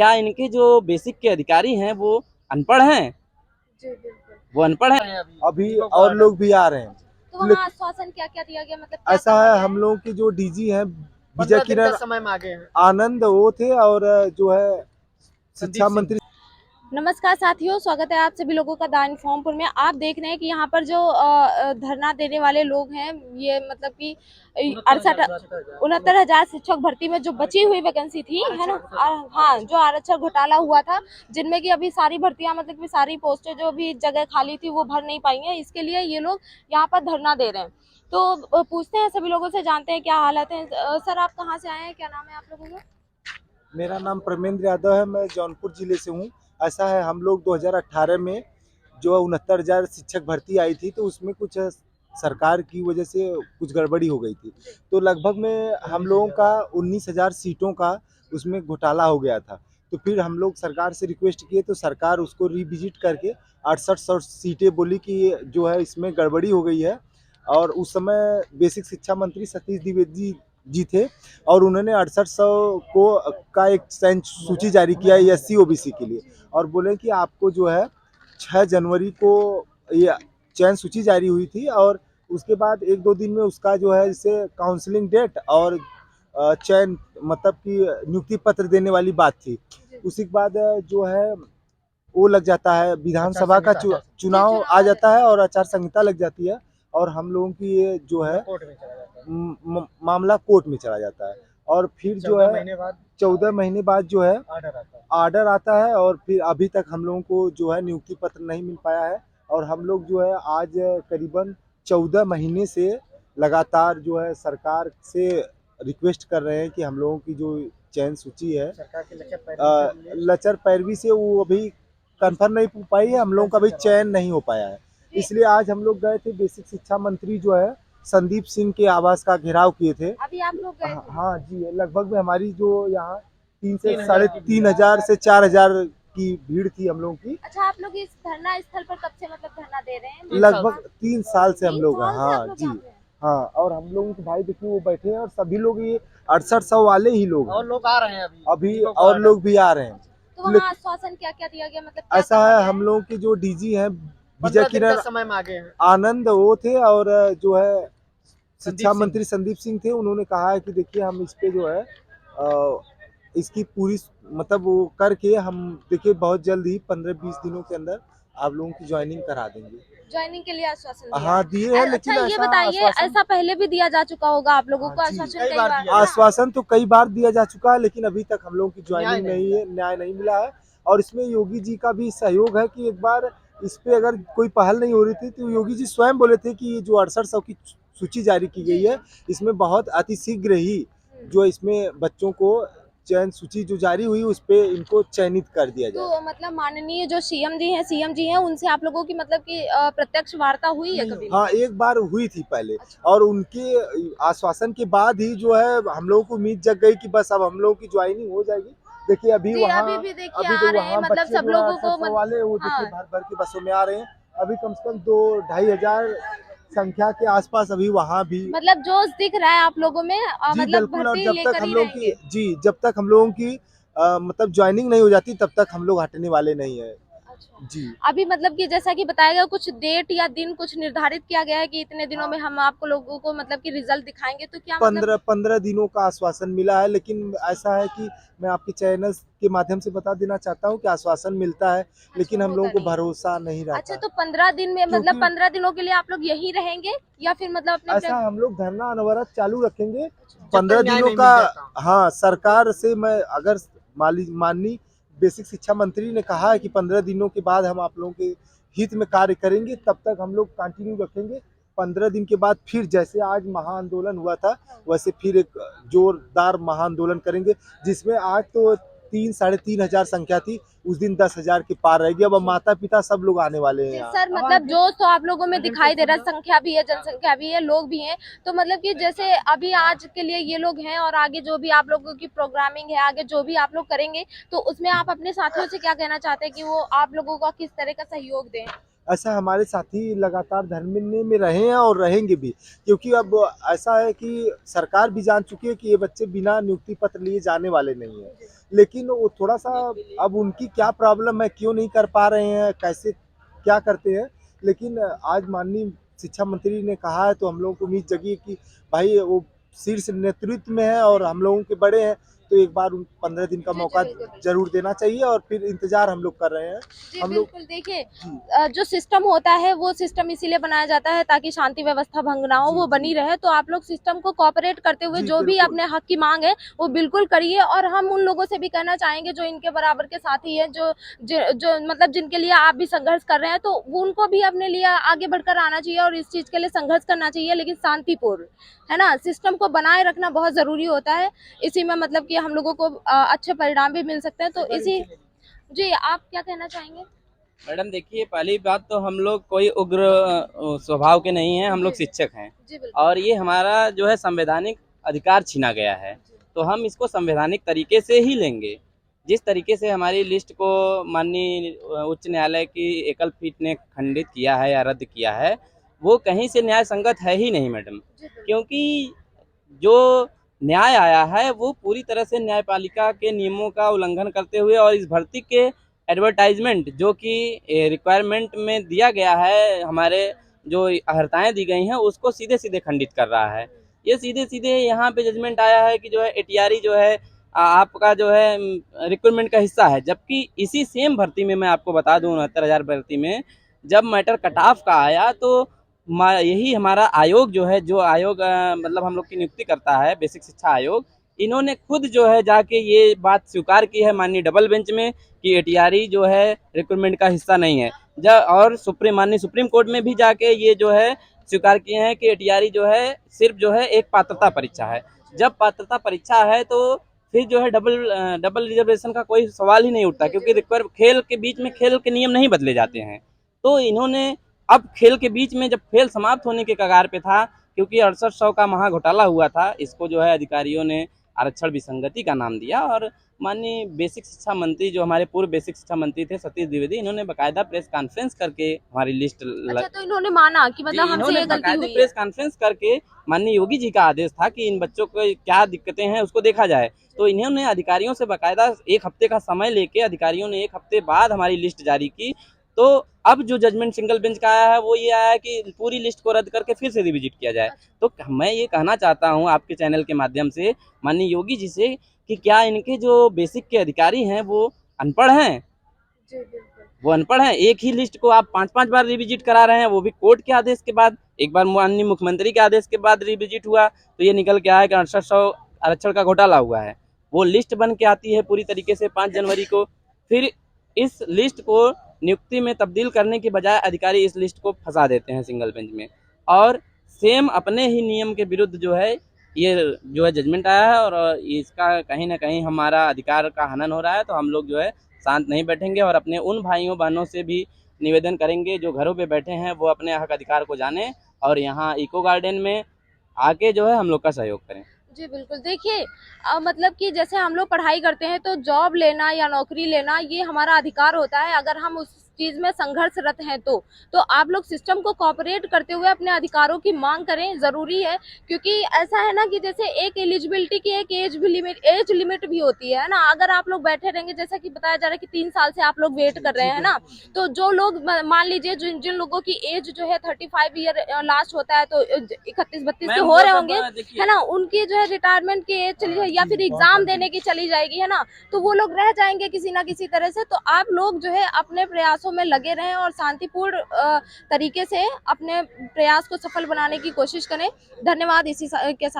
क्या इनके जो बेसिक के अधिकारी हैं वो अनपढ़ हैं? जी बिल्कुल। वो अनपढ़ हैं अभी और लोग भी आ रहे हैं। तो वहाँ आश्वासन क्या क्या दिया गया, मतलब क्या ऐसा कहा है, गया हम लोगों के जो डीजी हैं विजय 15 दिन किरण का समय मांगे हैं। आनंद वो थे, और जो है शिक्षा मंत्री। नमस्कार साथियों, स्वागत है आप सभी लोगों का द इन्फॉर्मपुर में। आप देख रहे हैं कि यहाँ पर जो धरना देने वाले लोग हैं, ये मतलब कि 69,000 शिक्षक भर्ती में जो बची हुई वैकेंसी थी, है ना, हाँ, जो आरक्षण घोटाला हुआ था, जिनमें कि अभी सारी भर्तियां, मतलब कि सारी पोस्टें जो भी जगह खाली थी वो भर नहीं पाई हैं, इसके लिए ये लोग यहाँ पर धरना दे रहे हैं। तो पूछते हैं सभी लोगों से, जानते हैं क्या हालत है। सर, आप कहाँ से आए हैं, क्या नाम है आप लोगों का? मेरा नाम परमेंद्र यादव है, मैं जौनपुर जिले से हूँ। ऐसा है, हम लोग 2018 में जो 69,000 शिक्षक भर्ती आई थी, तो उसमें कुछ सरकार की वजह से कुछ गड़बड़ी हो गई थी, तो लगभग में हम लोगों का 19,000 सीटों का उसमें घोटाला हो गया था। तो फिर हम लोग सरकार से रिक्वेस्ट किए, तो सरकार उसको रिविजिट करके 6800 सीटें बोली कि जो है इसमें गड़बड़ी हो गई है। और उस समय बेसिक शिक्षा मंत्री सतीश द्विवेदी जी थे, और उन्होंने 6800 को का एक चयन सूची जारी किया है SC OBC के लिए, और बोले कि आपको जो है 6 जनवरी को ये चयन सूची जारी हुई थी, और उसके बाद 1-2 दिन में उसका जो है इसे काउंसलिंग डेट और चयन मतलब कि नियुक्ति पत्र देने वाली बात थी। उसी के बाद जो है वो लग जाता है, विधानसभा का चुनाव आ जाता है और आचार संहिता लग जाती है, और हम लोगों की ये जो है मामला कोर्ट में चला जाता है। और फिर जो है 14 महीने बाद जो है आर्डर आता है, और फिर अभी तक हम लोगों को जो है नियुक्ति पत्र नहीं मिल पाया है। और हम लोग जो है आज करीबन 14 महीने से लगातार जो है सरकार से रिक्वेस्ट कर रहे हैं कि हम लोगों की जो चयन सूची है लचर पैरवी से वो अभी कंफर्म नहीं हो पाई है, हम लोगों का अभी चयन नहीं हो पाया है। इसलिए आज हम लोग गए थे, बेसिक शिक्षा मंत्री जो है संदीप सिंह के आवास का घेराव किए थे। अभी आप लोग गए थे? हाँ जी, लगभग में हमारी जो यहाँ 3 से 3,500 से 4,000 की भीड़ थी हम लोगों की। अच्छा, आप लोग इस धरना स्थल पर कब से मतलब धरना दे रहे हैं? लगभग 3 साल से हम लोग हैं। हाँ जी, यहाँ पे? हाँ, और हम लोगों के भाई देखिए वो बैठे हैं, और सभी लोग ये 6800 वाले ही लोग और लोग आ रहे हैं अभी और लोग भी आ रहे हैं। तो वहाँ आश्वासन क्या क्या दिया गया, मतलब क्या ऐसा कहा है, गया हम लोगों के जो डीजी हैं विजय 15 दिन का किरण समय मांगे हैं। आनंद वो थे, और जो है शिक्षा मंत्री संदीप सिंह थे। उन्होंने कहा है कि देखिए हम इस पे जो है इसकी पूरी मतलब वो करके हम देखिए बहुत जल्द ही 15-20 दिनों के अंदर आप लोगों की ज्वाइनिंग करा देंगे। ज्वाइनिंग के लिए आश्वासन दिया? हाँ दिए हैं, लेकिन अच्छा, ये बताइए, ऐसा पहले भी दिया जा चुका होगा आप लोगों को आश्वासन कई बार? आश्वासन तो कई बार दिया जा चुका है, लेकिन अभी तक हम लोगों की ज्वाइनिंग नहीं है, न्याय नहीं मिला है। और इसमें योगी जी का भी सहयोग है कि एक बार इस पे अगर कोई पहल नहीं हो रही थी, तो योगी जी स्वयं बोले थे कि ये जो 6800 की सूची जारी की गई है, इसमें बहुत अतिशीघ्र ही जो इसमें बच्चों को चयन सूची जो जारी हुई उस पे इनको चयनित कर दिया जाए। तो मतलब माननीय जो सीएम जी हैं, उनसे आप लोगों की मतलब कि प्रत्यक्ष वार्ता हुई है कभी? हाँ, एक बार हुई थी पहले। और उनके आश्वासन के बाद ही जो है हम लोगों को उम्मीद जग गई कि बस अब हम लोगों की ज्वाइनिंग हो जाएगी। देखिए अभी वहाँ अभी भी देखिए आ रहे हैं, मतलब सब लोगों को वाले वो देखिए भर भर के बसों में आ रहे हैं। अभी कम से कम 2-2,500 संख्या के आसपास अभी वहाँ भी मतलब जोश दिख रहा है आप लोगों में, जी मतलब बिल्कुल। और भर्ती जब तक लेकर हम ही लोग रहेंगे? जब तक हम लोगों की मतलब ज्वाइनिंग नहीं हो जाती, तब तक हम लोग हटने वाले नहीं है जी। अभी मतलब कि जैसा कि बताया गया, कुछ डेट या दिन कुछ निर्धारित किया गया है कि इतने दिनों में हम आपको लोगों को मतलब कि रिजल्ट दिखाएंगे, तो क्या मतलब 15 दिनों का आश्वासन मिला है, लेकिन ऐसा है कि मैं आपके चैनल के माध्यम से बता देना चाहता हूं कि आश्वासन मिलता है, लेकिन हम लोगों को भरोसा नहीं रहता। अच्छा, तो 15 दिन में मतलब 15 दिनों के लिए आप लोग यहीं रहेंगे या फिर मतलब अपने ऐसा हम लोग धरना अनवरत चालू रखेंगे 15 15 दिनों का। हाँ, सरकार से मैं अगर माननीय बेसिक शिक्षा मंत्री ने कहा है कि 15 दिनों के बाद हम आप लोगों के हित में कार्य करेंगे, तब तक हम लोग कंटिन्यू रखेंगे। 15 दिन के बाद फिर जैसे आज महाआंदोलन हुआ था, वैसे फिर एक जोरदार महाआंदोलन करेंगे, जिसमें आज तो 3-3,500 संख्या थी, उस दिन 10,000 के पार रहेगी। अब माता पिता सब लोग आने वाले हैं यहाँ। सर, मतलब जो तो आप लोगों में दिखाई दे रहा है, संख्या भी है, जनसंख्या भी है, लोग भी हैं, तो मतलब कि जैसे अभी आज के लिए ये लोग हैं, और आगे जो भी आप लोगों की प्रोग्रामिंग है, आगे जो भी आप लोग करेंगे, तो उसमें आप अपने साथियों से क्या कहना चाहते हैं कि वो आप लोगों का किस तरह का सहयोग दें? ऐसा हमारे साथी लगातार धर्मन्य में रहे हैं और रहेंगे भी, क्योंकि अब ऐसा है कि सरकार भी जान चुकी है कि ये बच्चे बिना नियुक्ति पत्र लिए जाने वाले नहीं हैं। लेकिन वो थोड़ा-सा अब उनकी क्या प्रॉब्लम है, क्यों नहीं कर पा रहे हैं, कैसे क्या करते हैं, लेकिन आज माननीय शिक्षा मंत्री ने कहा है तो हम लोगों को उम्मीद जगी कि भाई वो शीर्ष नेतृत्व में है और हम लोगों के बड़े हैं, तो एक बार 15 दिन का मौका ज़रूर देना चाहिए और फिर इंतज़ार हम लोग कर रहे हैं। जी हम लोग बिल्कुल देखिए, जो सिस्टम होता है वो सिस्टम इसीलिए बनाया जाता है ताकि शांति व्यवस्था भंग ना हो, वो बनी रहे। तो आप लोग सिस्टम को कोऑपरेट करते हुए जी, जो भी बिल्कुल। अपने हक की मांग है वो बिल्कुल करिए। और हम उन लोगों से भी कहना चाहेंगे जो इनके बराबर के साथी हैं, जो मतलब जिनके लिए आप भी संघर्ष कर रहे हैं, तो उनको भी अपने लिए आगे बढ़कर आना चाहिए और इस चीज के लिए संघर्ष करना चाहिए, लेकिन शांतिपूर्ण, है ना। सिस्टम को बनाए रखना बहुत जरूरी होता है, इसी में मतलब कि हम लोगों को अच्छे परिणाम भी मिल सकते हैं। तो इसी जी, आप क्या कहना चाहेंगे? मैडम देखिए, पहली बात तो हम लोग कोई उग्र स्वभाव के नहीं हैं, हम लोग शिक्षक हैं जी बिल्कुल। और ये हमारा जो है संवैधानिक अधिकार छीना गया है, तो हम इसको संवैधानिक तरीके से ही लेंगे। जिस तरीके से हमारी लिस्ट को माननीय उच्च न्यायालय की एकल पीठ ने खंडित किया है या रद्द किया है, वो कहीं से न्याय संगत है ही नहीं मैडम, क्योंकि जो न्याय आया है वो पूरी तरह से न्यायपालिका के नियमों का उल्लंघन करते हुए और इस भर्ती के एडवर्टाइजमेंट जो कि रिक्वायरमेंट में दिया गया है, हमारे जो अर्हताएं दी गई हैं उसको सीधे सीधे खंडित कर रहा है। ये सीधे सीधे यहाँ पे जजमेंट आया है कि जो है एटीआरई जो है आपका जो है रिक्रूटमेंट का हिस्सा है, जबकि इसी सेम भर्ती में मैं आपको बता दूं 69,000 भर्ती में जब मैटर कट ऑफ का आया तो यही हमारा आयोग जो है, जो आयोग मतलब हम लोग की नियुक्ति करता है, बेसिक शिक्षा आयोग, इन्होंने खुद जो है जाके ये बात स्वीकार की है माननीय डबल बेंच में कि एटीआरई जो है रिक्रूटमेंट का हिस्सा नहीं है। और माननीय सुप्रीम कोर्ट में भी जाके ये जो है स्वीकार किए हैं कि एटीआरई जो है सिर्फ जो है एक पात्रता परीक्षा है। जब पात्रता परीक्षा है तो फिर जो है डबल रिजर्वेशन का कोई सवाल ही नहीं उठता, क्योंकि खेल के बीच में खेल के नियम नहीं बदले जाते हैं। तो इन्होंने अब खेल के बीच में जब खेल समाप्त होने के कगार पे था, क्योंकि 6800 का महा घोटाला हुआ था, इसको जो है अधिकारियों ने आरक्षण विसंगति का नाम दिया और माननीय बेसिक शिक्षा मंत्री जो हमारे पूर्व बेसिक शिक्षा मंत्री थे सतीश द्विवेदी, इन्होंने बाकायदा प्रेस कॉन्फ्रेंस करके हमारी लिस्ट अच्छा, तो इन्होंने माना कि मतलब हमसे ये गलती हुई है। प्रेस कॉन्फ्रेंस करके माननीय योगी जी का आदेश था कि इन बच्चों को क्या दिक्कतें हैं उसको देखा जाए, तो इन्होंने अधिकारियों से बाकायदा 1 हफ्ते का समय लेके अधिकारियों ने 1 हफ्ते बाद हमारी लिस्ट जारी की। तो अब जो जजमेंट सिंगल बेंच का आया है वो ये आया है कि पूरी लिस्ट को रद्द करके फिर से रिविजिट किया जाए। तो मैं ये कहना चाहता हूँ आपके चैनल के माध्यम से माननीय योगी जी से कि क्या इनके जो बेसिक के अधिकारी हैं वो अनपढ़ हैं? वो अनपढ़ हैं। एक ही लिस्ट को आप 5-5 बार रिविजिट करा रहे हैं, वो भी कोर्ट के आदेश के बाद। एक बार माननीय मुख्यमंत्री के आदेश के बाद रिविजिट हुआ तो ये निकल के आया कि 6800 आरक्षण का घोटाला हुआ है। वो लिस्ट बन के आती है पूरी तरीके से 5 जनवरी को, फिर इस लिस्ट को नियुक्ति में तब्दील करने के बजाय अधिकारी इस लिस्ट को फंसा देते हैं सिंगल बेंच में, और सेम अपने ही नियम के विरुद्ध जो है ये जो है जजमेंट आया है और इसका कहीं ना कहीं हमारा अधिकार का हनन हो रहा है। तो हम लोग जो है शांत नहीं बैठेंगे और अपने उन भाइयों बहनों से भी निवेदन करेंगे जो घरों पे बैठे हैं वो अपने हक अधिकार को जानें और यहाँ इको गार्डन में आके जो है हम लोग का सहयोग करें। जी बिल्कुल, देखिए मतलब कि जैसे हम लोग पढ़ाई करते हैं तो जॉब लेना या नौकरी लेना ये हमारा अधिकार होता है। अगर हम उस चीज में संघर्षरत हैं तो आप लोग सिस्टम को कोऑपरेट करते हुए अपने अधिकारों की मांग करें, जरूरी है। क्योंकि ऐसा है ना कि जैसे एक एलिजिबिलिटी की एक एज लिमिट भी होती है ना। अगर आप लोग बैठे रहेंगे, जैसा कि बताया जा रहा है कि 3 साल से आप लोग वेट कर रहे हैं ना, तो जो लोग मान लीजिए जिन लोगों की एज जो है 35 ईयर लास्ट होता है, तो 31-32 के हो रहे होंगे, है ना, उनकी जो है रिटायरमेंट की एज चली जाएगी या फिर एग्जाम देने की चली जाएगी, है ना, तो वो लोग रह जाएंगे किसी ना किसी तरह से। तो आप लोग जो है अपने प्रयासों में लगे रहें और शांतिपूर्ण तरीके से अपने प्रयास को सफल बनाने की कोशिश करें। धन्यवाद। इसी के साथ